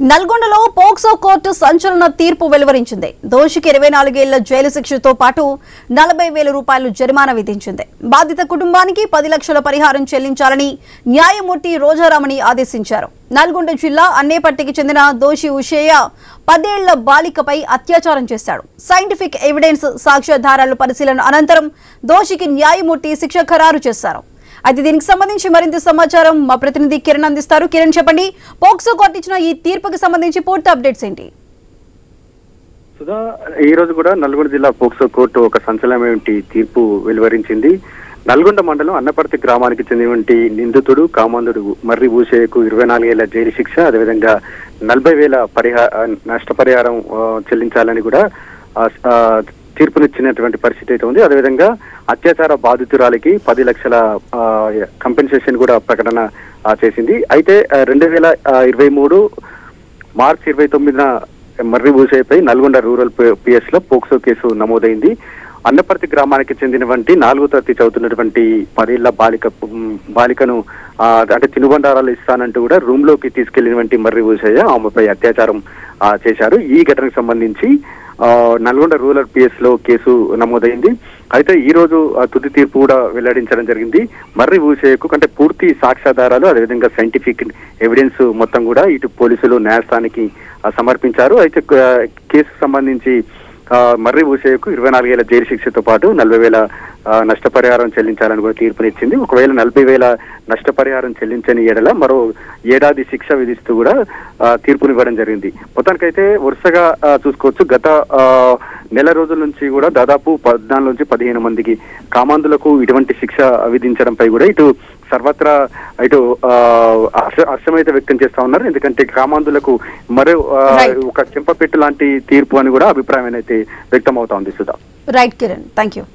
నల్గొండలో POCSO court సంచలన తీర్పు వెలువరించింది. దోషికి 24 ఏళ్ల జైలు శిక్షతో పాటు 40,000 రూపాయలు జరిమానా విధించింది. బాధిత కుటుంబానికి 10 లక్షల పరిహారం చెల్లించాలని న్యాయమూర్తి రోజారామని ఆదేశించారు. నల్గొండ జిల్లా అన్నేపట్టికి చెందిన దోషి ఉషేయ 10 ఏళ్ల బాలికపై అత్యాచారం చేశాడు. సైంటిఫిక్ ఎవిడెన్స్ సాక్ష్యాధారాల పరిశీలన అనంతరం దోషికి న్యాయమూర్తి శిక్ష ఖరారు చేశారు. అయితే దీనికి సంబంధించి మరింత సమాచారం మా ప్రతినిధి కిరణ్ అందిస్తారు. కిరణ్, చెప్పండి, పోక్సో కోర్టు ఇచ్చిన ఈ తీర్పుకి సంబంధించి పూర్తి అప్డేట్స్ ఏంటి? సుధా, ఈ రోజు కూడా నల్గొండ జిల్లా పోక్సో కోర్టు ఒక సంచలనమైన తీర్పు వెలువరించింది. నల్గొండ మండలం అన్నపర్తి గ్రామానికి చెందినటువంటి నిందితుడు కామాంధుడు మర్రి భూషయ్యకు 24 ఏళ్ల జైలు శిక్ష, అదేవిధంగా 40,000 నష్టపరిహారం చెల్లించాలని కూడా తీర్పునిచ్చినటువంటి పరిస్థితి అయితే ఉంది. అదేవిధంగా అత్యాచార బాధితురాలికి 10 లక్షల కంపెన్సేషన్ కూడా ప్రకటన చేసింది. అయితే 2023 మార్చి 29న మర్రి భూషయ్యపై నల్గొండ రూరల్ పిఎస్ లో పోక్సో కేసు నమోదైంది. అన్నపర్తి గ్రామానికి చెందినటువంటి 4వ తరగతి చదువుతున్నటువంటి 10 ఏళ్ల బాలికను అంటే తినుబండారాలు ఇస్తానంటూ కూడా రూమ్ లోకి తీసుకెళ్లినటువంటి మర్రి భూషయ్య ఆమెపై అత్యాచారం చేశారు. ఈ ఘటనకు సంబంధించి నల్గొండ రూరల్ పిఎస్ లో కేసు నమోదైంది. అయితే ఈ రోజు తుది తీర్పు కూడా వెల్లడించడం జరిగింది. మర్రి భూషయ్యకు అంటే పూర్తి సాక్ష్యాధారాలు, అదేవిధంగా సైంటిఫిక్ ఎవిడెన్స్ మొత్తం కూడా ఇటు పోలీసులు న్యాయస్థానానికి సమర్పించారు. అయితే కేసుకు సంబంధించి మర్రి భూషయ్యకు 24 ఏళ్ల జైలు శిక్షతో పాటు 40,000 నష్టపరిహారం చెల్లించాలని కూడా తీర్పునిచ్చింది. ఒకవేళ 40,000 నష్టపరిహారం చెల్లించని ఏడల మరో ఏడాది శిక్ష విధిస్తూ కూడా తీర్పునివ్వడం జరిగింది. మొత్తానికైతే వరుసగా చూసుకోవచ్చు, గత నెల రోజుల నుంచి కూడా దాదాపు 14 నుంచి 15 మందికి కామాంధులకు ఇటువంటి శిక్ష విధించడంపై కూడా ఇటు సర్వత్రా ఇటు హర్షమైతే వ్యక్తం చేస్తా ఉన్నారు. ఎందుకంటే కామాంధులకు మరో ఒక చెంపపెట్టు లాంటి తీర్పు అని కూడా అభిప్రాయం అయితే వ్యక్తం అవుతా ఉంది. Sudha. Right Kiran, thank you.